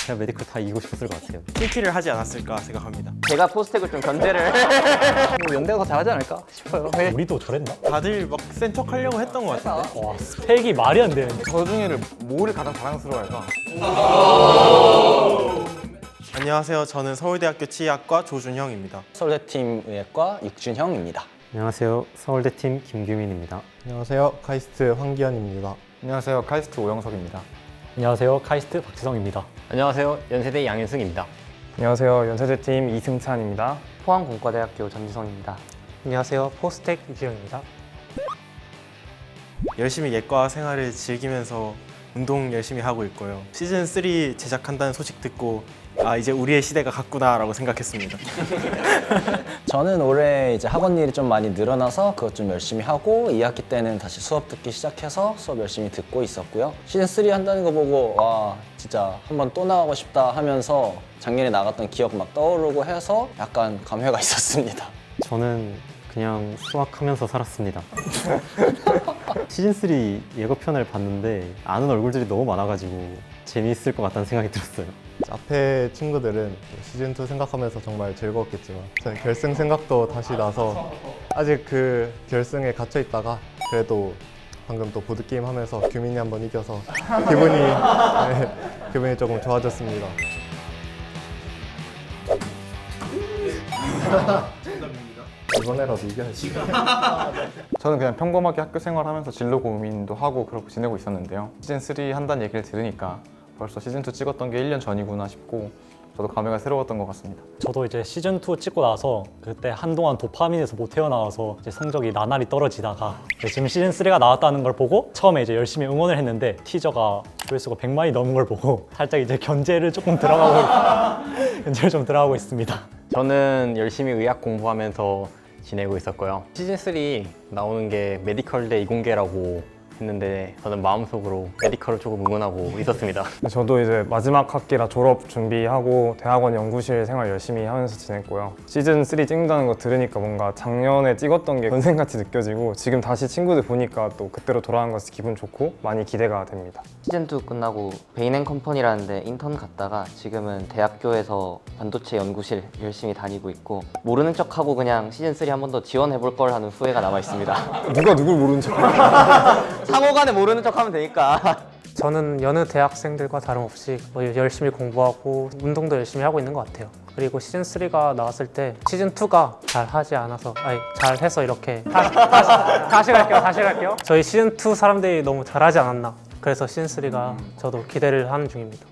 제가 메디컬 다 이기고 싶었을 것 같아요. 필기를 하지 않았을까 생각합니다. 제가 포스텍을 좀 견제를 뭐 연대가 더 잘하지 않을까 싶어요. 우리도 저랬나? 다들 막 센 척 하려고 했던 것 같은데. 와 스펙이 말이 안 되는데. 저 중에를 뭐를 가장 자랑스러워할까? 안녕하세요. 저는 서울대학교 치의학과 조준형입니다. 서울대팀 의학과 육준형입니다. 안녕하세요. 서울대팀 김규민입니다. 안녕하세요. 카이스트 황기현입니다. 안녕하세요. 카이스트 오영석입니다. 안녕하세요 카이스트 박지성입니다. 안녕하세요 연세대 양현승입니다. 안녕하세요. 연세대팀 이승찬입니다. 포항공과대학교 전지성입니다. 안녕하세요 포스텍 이지영입니다. 열심히 예과 생활을 즐기면서 운동 열심히 하고 있고요. 시즌 3 제작한다는 소식 듣고 아 이제 우리의 시대가 갔구나라고 생각했습니다. 저는 올해 이제 학원 일이 좀 많이 늘어나서 그것 좀 열심히 하고 2학기 때는 다시 수업 듣기 시작해서 수업 열심히 듣고 있었고요. 시즌 3 한다는 거 보고 와 진짜 한번 또 나가고 싶다 하면서 작년에 나갔던 기억 막 떠오르고 해서 약간 감회가 있었습니다. 저는 그냥 수학하면서 살았습니다. 시즌3 예고편을 봤는데 아는 얼굴들이 너무 많아가지고 재미있을 것 같다는 생각이 들었어요. 앞에 친구들은 시즌2 생각하면서 정말 즐거웠겠지만 저는 결승 생각도 다시 나서 아직 그 결승에 갇혀 있다가 그래도 방금 또 보드게임 하면서 규민이 한번 이겨서 기분이 조금 좋아졌습니다. 이번에라도 이겨야지. 저는 그냥 평범하게 학교 생활하면서 진로 고민도 하고 그렇게 지내고 있었는데요. 시즌3 한다는 얘기를 들으니까 벌써 시즌2 찍었던 게 1년 전이구나 싶고 저도 감회가 새로웠던 것 같습니다. 저도 이제 시즌 2 찍고 나서 그때 한동안 도파민에서 못 태어나와서 이제 성적이 나날이 떨어지다가 지금 시즌 3가 나왔다는 걸 보고 처음에 이제 열심히 응원을 했는데 티저가 조회수가 100만이 넘은 걸 보고 살짝 이제 견제를 조금 견제를 좀 들어가고 있습니다. 저는 열심히 의학 공부하면서 지내고 있었고요. 시즌 3 나오는 게 메디컬 대 이공계라고 했는데 저는 마음속으로 메디컬을 조금 응원하고 있었습니다. 저도 이제 마지막 학기라 졸업 준비하고 대학원 연구실 생활 열심히 하면서 지냈고요. 시즌 3 찍는다는 거 들으니까 뭔가 작년에 찍었던 게 전생같이 느껴지고 지금 다시 친구들 보니까 또 그때로 돌아간 것 같아서 기분 좋고 많이 기대가 됩니다. 시즌2 끝나고 베인앤컴퍼니라는 데 인턴 갔다가 지금은 대학교에서 반도체 연구실 열심히 다니고 있고 모르는 척하고 그냥 시즌3 한 번 더 지원해볼 걸 하는 후회가 남아있습니다. 누가 누굴 모르는 척? 상호간에 모르는 척하면 되니까. 저는 여느 대학생들과 다름없이 열심히 공부하고 운동도 열심히 하고 있는 것 같아요. 그리고 시즌3가 나왔을 때 시즌2가 잘하지 않아서 잘해서 이렇게 다시 갈게요. 저희 시즌2 사람들이 너무 잘하지 않았나. 그래서 시즌3가 저도 기대를 하는 중입니다.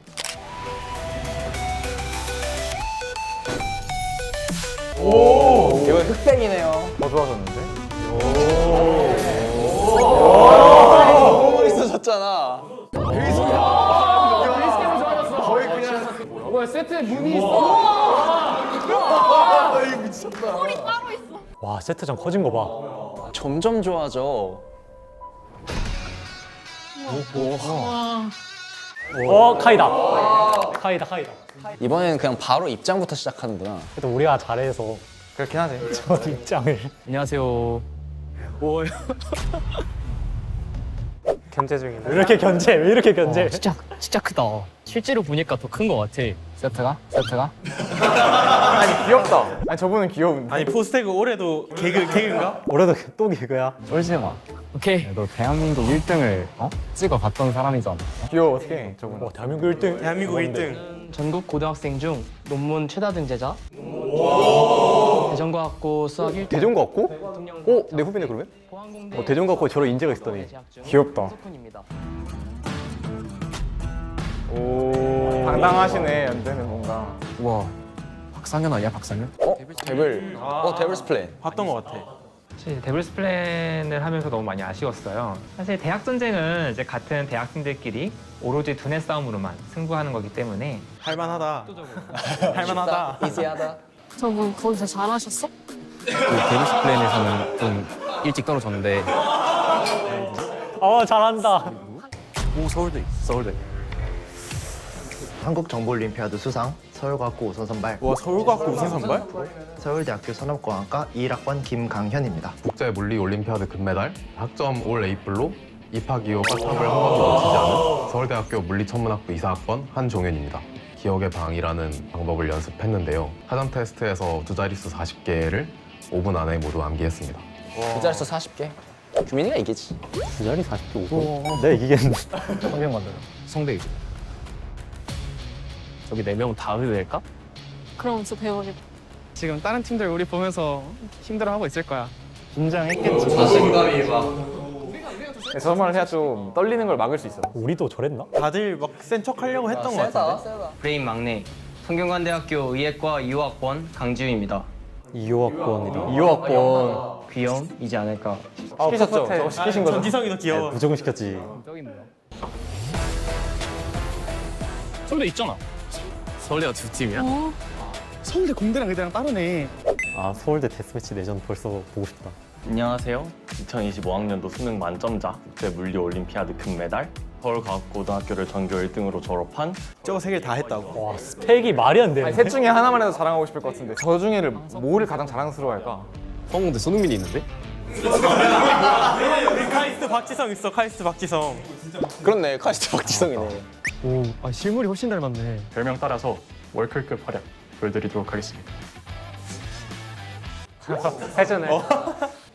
이거 흑백이네요. 더 좋아졌는데? 너무 멋있어졌잖아. 와 세트장 커진 거 봐. 점점 좋아져. 카이다. 이번에는 그냥 바로 입장부터 시작하는구나. 그래도 우리가 잘해서 그렇긴 하지. 저 입장을. 안녕하세요. 견제 중입니다. 왜 이렇게 견제? 진짜 크다. 실제로 보니까 더 큰 것 같아. 세트가? 아니 귀엽다. 아니 저분은 귀여운데. 아니 포스텍 올해도 개그인가? 올해도 또 개그야. 쫄지 마. 오케이. 너 대한민국 1등을 찍어봤던 사람이잖아. 귀여워 어떡해 저분. 대한민국 1등. 대한민국 1등. 전국 고등학생 중 논문 최다 등재자. 대전과학고 수학 1등. 대전과학고? 내 후배네 그러면? 대전과학고 저런 인재가 있었다니. 귀엽다. 오 당당하시네 연대는 뭔가. 우와. 박상현 아니야 박상현? 데블스 플랜. 봤던 것 같아. 사실 데블스 플랜을 하면서 너무 많이 아쉬웠어요. 사실 대학 전쟁은 이제 같은 대학생들끼리 오로지 두뇌 싸움으로만 승부하는 거기 때문에 할만하다. 할만하다. 이지하다. 저분 거기서 잘하셨어? 데블스 플랜에서는 좀 일찍 떨어졌는데. 잘한다. 오 서울대. 한국정보올림피아드 수상, 서울과학고 우선 선발. 와 서울과학고 우선 선발? 서울대학교 산업공학과 21학번 김강현입니다. 국제 물리 올림피아드 금메달, 학점 올 A플로 입학 이후과 탑을 한 번도 놓치지 않은 서울대학교 물리천문학부 이사학번 한종현입니다. 기억의 방이라는 방법을 연습했는데요. 사전 테스트에서 두 자릿수 40개를 5분 안에 모두 암기했습니다. 두 자릿수 40개. 규민이가 이기지. 두 자리 40개 5분? 내가 이기겠는데. 성경 만들어. 성대 저기 4명 다 해도 될까? 그럼 진짜 대박이다. 지금 다른 팀들 우리 보면서 힘들어하고 있을 거야. 긴장했겠지. 저말 해야 좀 떨리는 걸 막을 수 있어. 우리도 저랬나? 다들 막 센 척하려고 했던 것 같은데. 브레인 막내 성균관대학교 의예과 2호학번 강지우입니다. 2호학번이다. 2호학번 귀여움이지 않을까. 시키셨죠? 저거 시키신 거죠? 전지성이 더 귀여워. 무조건 시켰지. 서울대 있잖아. 서울대가 두 팀이야? 서울대 공대랑 의대랑 다르네. 아 서울대 데스매치 내전 벌써 보고 싶다. 안녕하세요. 2025학년도 수능 만점자, 국제 물리 올림피아드 금메달, 서울과학고등학교를 전교 1등으로 졸업한 저거 세 개 다 했다고. 와 스펙이 말이 안 되는데. 셋 중에 하나만 해도 자랑하고 싶을 것 같은데 저 중에를 뭐를 가장 자랑스러워할까? 서울대 손흥민이 있는데? 우리 카이스트 박지성 있어. 카이스트 박지성. 그렇네. 카이스트 박지성이네. 오, 실물이 훨씬 닮았네. 별명 따라서 월클급 활약 보여드리도록 하겠습니다. 해주네.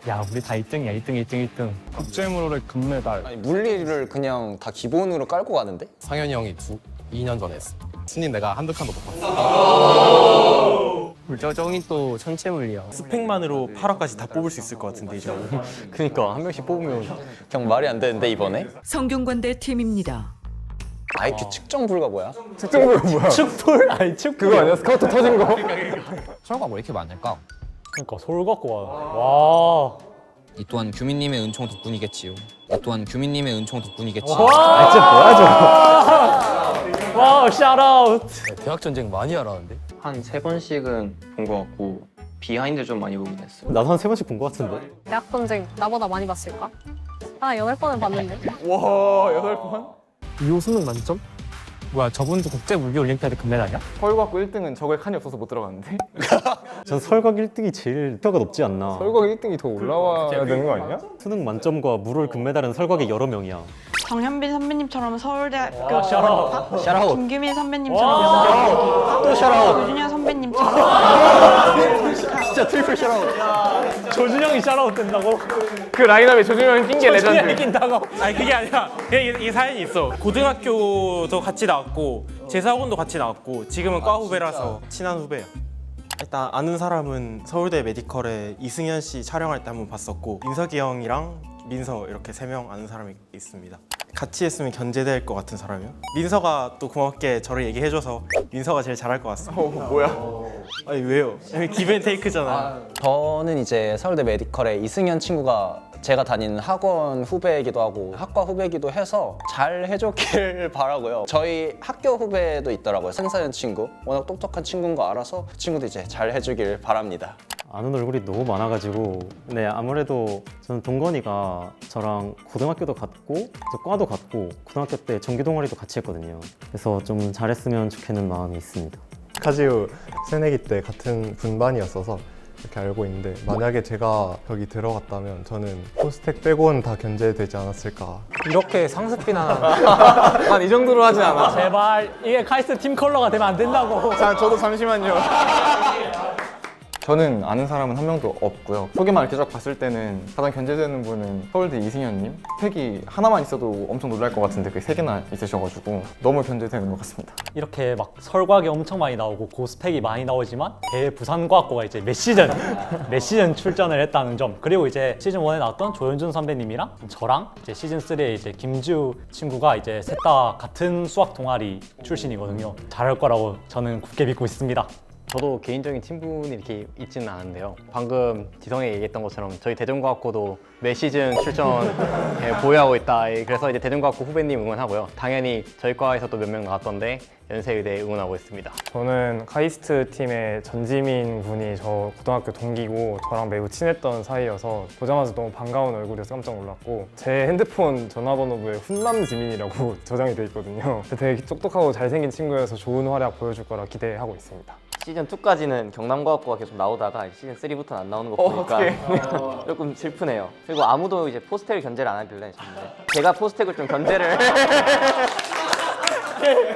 야 우리 다 1등이야 1등 1등 1등. 국제물의 금메달. 아니, 물리를 그냥 다 기본으로 깔고 가는데? 상현이 형이 2년 전에 했어. 순위 내가 한두 칸도 못 봤어. 저기 또 천체물리야. 스펙만으로 8화까지 다 뽑을 수 있을 것 같은데 이제. 그니까 한 명씩 뽑으면 그냥 말이 안 되는데 이번에? 성균관대 팀입니다. IQ 측정 불가 뭐야? 측정부가 뭐야? 축풀? 아니 축풀. 그거 아니야? 스카우트 터진 거? 설마 왜 이렇게 많을까? 그러니까 서울 갖고 와. 이 또한 규민님의 은총 덕분이겠지요. 이 또한 규민님의 은총 덕분이겠지요. 와 진짜 뭐야 저거. 와우 샤라웃. 대학 전쟁 많이 알았는데? 한 3번씩은 본 것 같고 비하인드 좀 많이 보긴 했어요. 나도 한 3번씩 본 것 같은데. 대학 전쟁 나보다 많이 봤을까? 아 8번은 봤는데. 와 8번? 2호 수능 만점? 뭐야 저분도 국제 물리 올림피아드 금메달이야? 서울과학고 1등은 적을 칸이 없어서 못 들어갔는데? 전 설각 1등이 제일 표가 높지 않나. 서울과학 1등이 더 올라와야 되는 거 아니야? 수능 만점과 물올 금메달은 설각에 여러 명이야. 정현빈 선배님처럼 서울대학교 샤라웃. 샤라웃. 김규민 선배님처럼 명절 또 샤라웃. 조준현 선배님처럼 진짜 트리플 샤라웃. 조준영이 샤라웃 된다고? 그 라인업에 조준영이 낀 게 레전드. 낀다고? 아니 그게 아니라 이 사연이 있어. 고등학교도 같이 나왔고 재사학원도 같이 나왔고 지금은 과 후배라서 친한 후배야. 일단 아는 사람은 서울대 메디컬에 이승현 씨 촬영할 때 한번 봤었고 민석이 형이랑 민서 이렇게 3명 아는 사람이 있습니다. 같이 했으면 견제될 것 같은 사람이요? 민서가 또 고맙게 저를 얘기해줘서 민서가 제일 잘할 것 같습니다. 뭐야? 아니 왜요? 기브앤테이크잖아요. 저는 이제 서울대 메디컬에 이승현 친구가 제가 다니는 학원 후배이기도 하고 학과 후배이기도 해서 잘 해줬길 바라고요. 저희 학교 후배도 있더라고요. 생사연 친구. 워낙 똑똑한 친구인 거 알아서 그 친구도 이제 잘 해주길 바랍니다. 아는 얼굴이 너무 많아가지고 네 아무래도 저는 동건이가 저랑 고등학교도 같고 과도 같고 고등학교 때 정기 동아리도 같이 했거든요. 그래서 좀 잘했으면 좋겠는 마음이 있습니다. 카지우 새내기 때 같은 분반이었어서 이렇게 알고 있는데 만약에 제가 여기 들어갔다면 저는 포스텍 빼고는 다 견제되지 않았을까. 이렇게 상습비난 난 이 정도로 하진 않아. 제발 이게 카이스트 팀 컬러가 되면 안 된다고. 자, 저도 잠시만요. 저는 아는 사람은 한 명도 없고요. 소개만 이렇게 쫙 봤을 때는 가장 견제되는 분은 서울대 이승현님. 스펙이 하나만 있어도 엄청 놀랄 것 같은데 그게 3개나 있으셔가지고 너무 견제되는 것 같습니다. 이렇게 막 설과학이 엄청 많이 나오고 고스펙이 많이 나오지만 대부산과학고가 이제 몇 시즌 출전을 했다는 점, 그리고 이제 시즌 1에 나왔던 조현준 선배님이랑 저랑 이제 시즌 3에 이제 김지우 친구가 이제 셋 다 같은 수학 동아리 출신이거든요. 잘할 거라고 저는 굳게 믿고 있습니다. 저도 개인적인 친분이 이렇게 있지는 않은데요. 방금 지성이 얘기했던 것처럼 저희 대전과학고도 매 시즌 출전 보유하고 있다. 그래서 이제 대전과학고 후배님 응원하고요. 당연히 저희 과에서도 몇 명 나왔던데 연세의대 응원하고 있습니다. 저는 카이스트 팀의 전지민 군이 저 고등학교 동기고 저랑 매우 친했던 사이여서 보자마자 너무 반가운 얼굴이어서 깜짝 놀랐고 제 핸드폰 전화번호부에 훈남지민이라고 저장이 돼 있거든요. 되게 똑똑하고 잘생긴 친구여서 좋은 활약 보여줄 거라 기대하고 있습니다. 시즌 2까지는 경남과학고가 계속 나오다가 시즌 3부터는 안 나오는 거 보니까 조금 슬프네요. 그리고 아무도 이제 포스텍을 견제를 안 하길래 제가 포스텍을 좀 견제를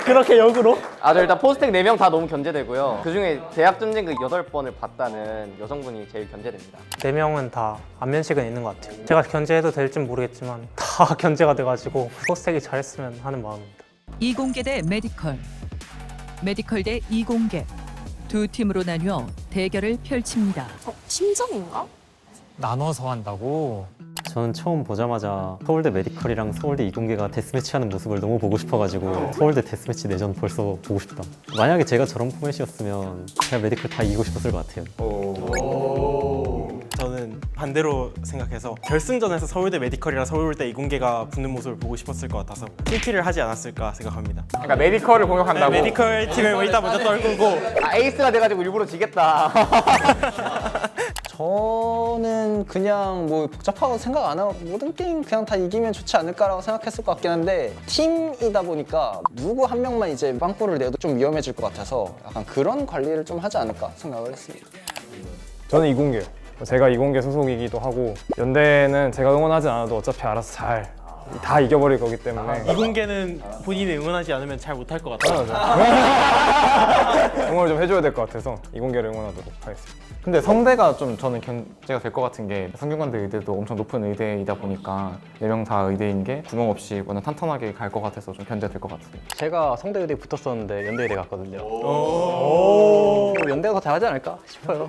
그렇게 역으로? 아, 저 일단 포스텍 4명 다 너무 견제되고요. 그중에 대학 전쟁 그 8번을 봤다는 여성분이 제일 견제됩니다. 4명은 다 안면식은 있는 것 같아요. 제가 견제해도 될진 모르겠지만 다 견제가 돼가지고 포스텍이 잘했으면 하는 마음입니다. 이공계 대 메디컬, 메디컬 대 이공계 두 팀으로 나뉘어 대결을 펼칩니다. 팀전인가? 나눠서 한다고? 저는 처음 보자마자 서울대 메디컬이랑 서울대 이공계가 데스매치하는 모습을 너무 보고 싶어가지고 서울대 데스매치 내전 벌써 보고 싶다. 만약에 제가 저런 포맷이었으면 그냥 메디컬 다 이기고 싶었을 것 같아요. 저는 반대로 생각해서 결승전에서 서울대 메디컬이랑 서울대 이공계가 붙는 모습을 보고 싶었을 것 같아서 팀킬을 하지 않았을까 생각합니다. 그러니까 메디컬을 공격한다고? 네, 메디컬 팀을 일단 먼저 떨구고 아, 에이스가 돼가지고 일부러 지겠다. 저는 그냥 뭐 복잡하고 생각 안 하고 모든 게임 그냥 다 이기면 좋지 않을까라고 생각했을 것 같긴 한데 팀이다 보니까 누구 한 명만 이제 빵꾸를 내도 좀 위험해질 것 같아서 약간 그런 관리를 좀 하지 않을까 생각을 했습니다. 저는 이공계. 제가 이공계 소속이기도 하고 연대는 제가 응원하지 않아도 어차피 알아서 잘 다 이겨버릴 거기 때문에 이공계는 본인이 응원하지 않으면 잘 못할 것 같아요. 응원을 좀 해줘야 될 것 같아서 이공계를 응원하도록 하겠습니다. 근데 성대가 좀 저는 견제가 될 것 같은 게 성균관대 의대도 엄청 높은 의대이다 보니까 4명 다 의대인 게 구멍 없이 워낙 탄탄하게 갈 것 같아서 좀 견제될 것 같습니다. 제가 성대의대 붙었었는데 연대의대 갔거든요. 연대가 더 잘하지 않을까 싶어요.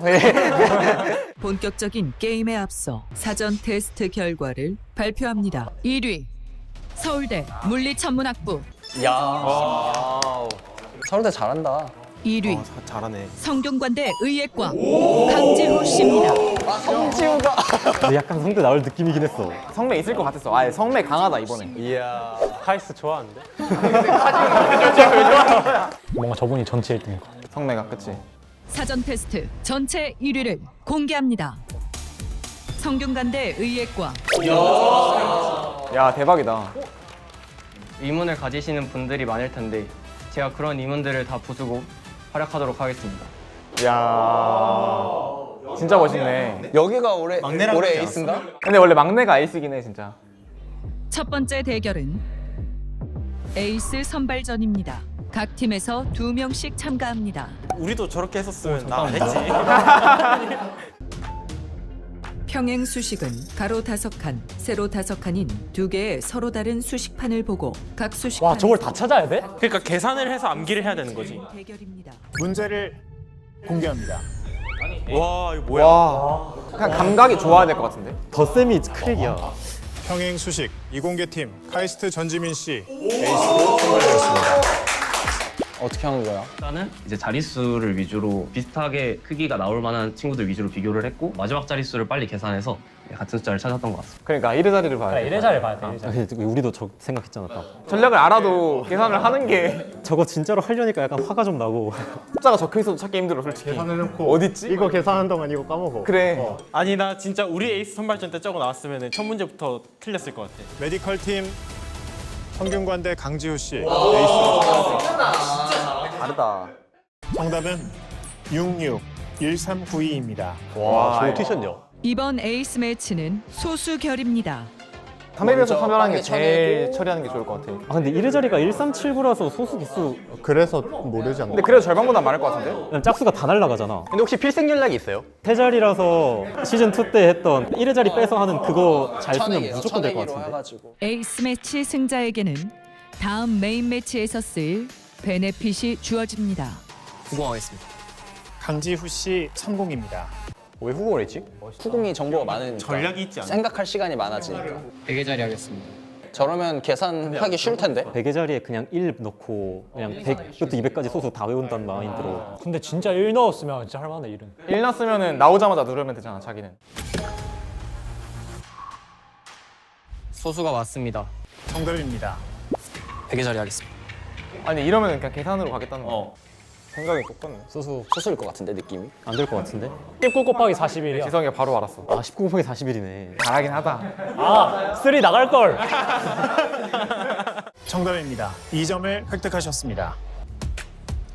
본격적인 게임에 앞서 사전 테스트 결과를 발표합니다. 1위 서울대 물리천문학부, 서울대 잘한다. 2위 잘하네. 성균관대 의예과 강지호 씨입니다. 성지호가 약간 성대 나올 느낌이긴 했어. 성매 있을 것 같았어. 아, 성매 강하다 이번에. 이야. 카이스트 좋아하는데? 뭔가 저분이 전체 1등일 것 같아. 성매가 그치. 사전 테스트 전체 1위를 공개합니다. 성균관대 의예과, 야, 대박이다. 의문을 가지시는 분들이 많을 텐데 제가 그런 의문들을 다 부수고 활약하도록 하겠습니다. 야, 진짜 멋있네. 여기가 올해 막내랑 같지 에이스인가? 근데 원래 막내가 에이스긴 해 진짜. 첫 번째 대결은 에이스 선발전입니다. 각 팀에서 2명씩 참가합니다. 우리도 저렇게 했었으면 나 안 했지. 평행 수식은 가로 5칸, 세로 5칸인 2개의 서로 다른 수식판을 보고 각 수식판 와, 저걸 다 찾아야 돼? 그러니까 계산을 해서 암기를 해야 되는 거지. 대결입니다. 문제를 공개합니다. 와, 이거 뭐야? 와, 그냥 감각이 좋아야 될 것 같은데. 덧셈이 크랙이야. 평행 수식 이공계팀 카이스트 전지민 씨 에이스로 선발되었습니다. 어떻게 하는 거야? 일단은 이제 자릿수를 위주로 비슷하게 크기가 나올 만한 친구들 위주로 비교를 했고 마지막 자릿수를 빨리 계산해서 같은 숫자를 찾았던 것 같습니다. 그러니까 1의 자리를 봐야 돼. 1의 자리를 봐야 돼. 우리도 저 생각했잖아. 딱. 전략을 알아도 계산을 하는 게 저거 진짜로 하려니까 약간 화가 좀 나고. 숫자가 적혀 있어도 찾기 힘들어 솔직히. 계산을 놓고 어딨지? 이거 계산하는 동안 이거 까먹어. 그래. 아니 나 진짜 우리 에이스 선발전 때 저거 나왔으면 첫 문제부터 틀렸을 것 같아. 메디컬 팀 성균관대 강지우 씨 에이스로 선발되었습니다. 다르다. 정답은 661392입니다. 와, 저거 티셨냐? 이번 에이스 매치는 소수결입니다. 3회에서 참여하는 게 제일 처리하는 게 좋을 것 같아. 아 근데 1의 자리가 1379라서 소수 기수 그래서 모르지 않나? 근데 그래도 절반보다 많을 것 같은데? 그냥 짝수가 다 날라가잖아. 근데 혹시 필승 전략이 있어요? 세 자리라서 시즌 2 때 했던 1의 자리 빼서 하는 그거 잘 쓰면 천행이에요. 무조건 될 것 천행이로 같은데. 해가지고. 에이스 매치 승자에게는 다음 메인 매치에서 쓸 베네핏이 주어집니다. 후공하겠습니다. 강지후 씨 성공입니다. 왜 후공을 했지? 후공이 정보가 많으니까 전략이 있지 않나? 생각할 시간이 많아지니까. 100의 자리 하겠습니다. 저러면 계산하기 쉬울 텐데. 100의 자리에 그냥 1 넣고 그냥 100부터 200까지 소수 다 외운다는 마인드로. 근데 진짜 1 넣었으면 진짜 할만해 1은. 1 났으면 나오자마자 누르면 되잖아 자기는. 소수가 왔습니다. 정답입니다. 100의 자리 하겠습니다. 아니 이러면 그냥 계산으로 가겠다는 거. 생각이 똑같네. 소수일 것 같은데 느낌이. 안 될 것 같은데? 19 곱하기 41이야. 지성이가 바로 알았어. 아 19 곱하기 41이네. 잘하긴 하다. 아, 3 나갈 걸. 정답입니다. 2점을 획득하셨습니다.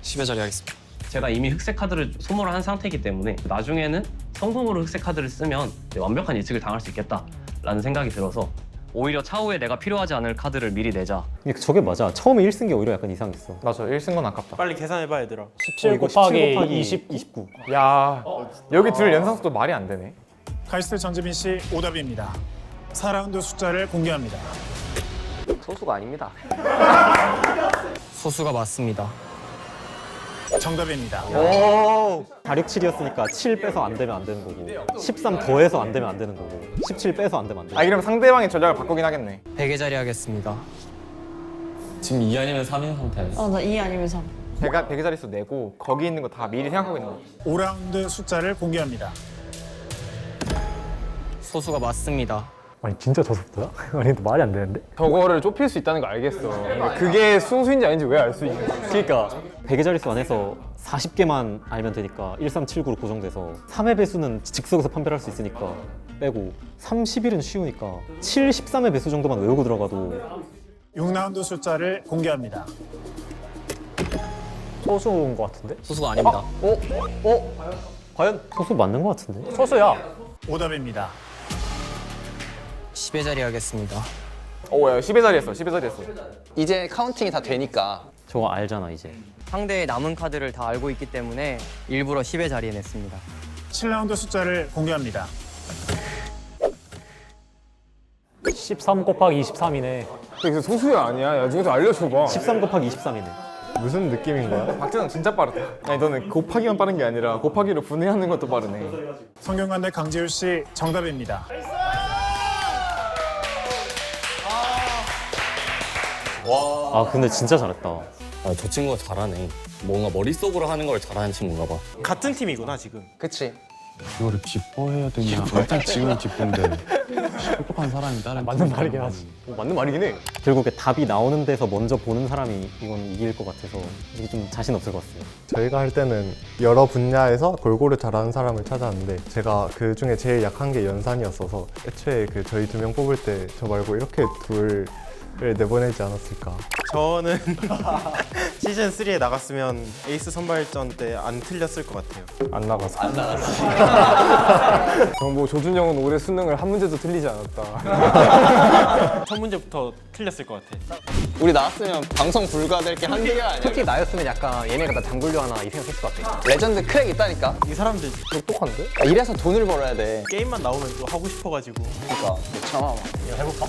10의 자리 하겠습니다. 제가 이미 흑색 카드를 소모를 한 상태이기 때문에 나중에는 성공으로 흑색 카드를 쓰면 완벽한 예측을 당할 수 있겠다라는 생각이 들어서 오히려 차후에 내가 필요하지 않을 카드를 미리 내자. 그러니까 저게 맞아. 처음에 1쓴 게 오히려 약간 이상했어. 맞아, 1쓴 건 아깝다. 빨리 계산해봐 얘들아. 17 곱하기 20, 29. 야, 여기 둘 연상속도 말이 안 되네. 카이스트 전지민 씨 오답입니다. 4라운드 숫자를 공개합니다. 소수가 아닙니다. 소수가 맞습니다. 정답입니다. 오! 467이었으니까 7 빼서 안 되면 안 되는 거고 13 더해서 안 되면 안 되는 거고 17 빼서 안 되면 안 되는 거고. 이러면 상대방의 전략을 바꾸긴 하겠네. 100의 자리 하겠습니다. 지금 2 아니면 3인 상태 아니야? 나 2 아니면 3. 제가 100의 자릿수 내고 거기 있는 거 다 미리 생각하고 있는 거. 5라운드 숫자를 공개합니다. 소수가 맞습니다. 아니 진짜 저 속도야? 아니 근데 말이 안 되는데? 저거를 좁힐 수 있다는 거 알겠어. 근데 그게 순수인지 아닌지 왜 알 수 있는 거야? 그러니까 100의 자릿수 안에서 40개만 알면 되니까 1379로 고정돼서 3의 배수는 즉석에서 판별할 수 있으니까 빼고 31은 쉬우니까 7, 13의 배수 정도만 외우고 들어가도 6라운드 숫자를 공개합니다. 소수인 것 같은데? 소수가 아닙니다. 과연 소수 맞는 것 같은데? 소수야. 오답입니다. 10의 자리 하겠습니다. 야, 10의 자리 했어, 10의 자리 했어. 이제 카운팅이 다 되니까 저거 알잖아 이제. 상대의 남은 카드를 다 알고 있기 때문에 일부러 10의 자리에 냈습니다. 7라운드 숫자를 공개합니다. 13 곱하기 23이네. 이게 소수야 아니야? 야, 중에서 알려줘봐. 13 곱하기 23이네. 무슨 느낌인 거야? 박재성 진짜 빠르다. 아니, 너는 곱하기만 빠른 게 아니라 곱하기로 분해하는 것도 빠르네. 성균관대 강지우 씨 정답입니다. 아 근데 진짜 잘했다. 아, 저 친구가 잘하네. 뭔가 머릿속으로 하는 걸 잘하는 친구인가 봐. 같은 팀이구나 지금. 그치? 이거를 기뻐해야 되냐? 일단 지금은 기쁜데 똑똑한 사람이 다른 맞는 말이긴 하지. 맞는 말이긴 해. 결국에 답이 나오는 데서 먼저 보는 사람이 이건 이길 것 같아서 이게 좀 자신 없을 것 같아요. 저희가 할 때는 여러 분야에서 골고루 잘하는 사람을 찾아왔는데 제가 그 중에 제일 약한 게 연산이었어서 애초에 그 저희 2명 뽑을 때 저 말고 이렇게 둘을 내보내지 않았을까. 저는 시즌 3에 나갔으면 에이스 선발전 때 안 틀렸을 것 같아요. 안 나가서. 뭐 조준영은 올해 수능을 한 문제도 틀리지 않았다. 첫 문제부터 틀렸을 것 같아. 우리 나왔으면 방송 불가될 게 한두 개가 아니야. 솔직히 나였으면 약간 얘네가 나 장굴려 하나 이 생각했을 것 같아. 레전드 크랙 있다니까. 이 사람들 똑똑한데? 이래서 돈을 벌어야 돼. 게임만 나오면 또 하고 싶어가지고. 그러니까 못 참아. 해볼까?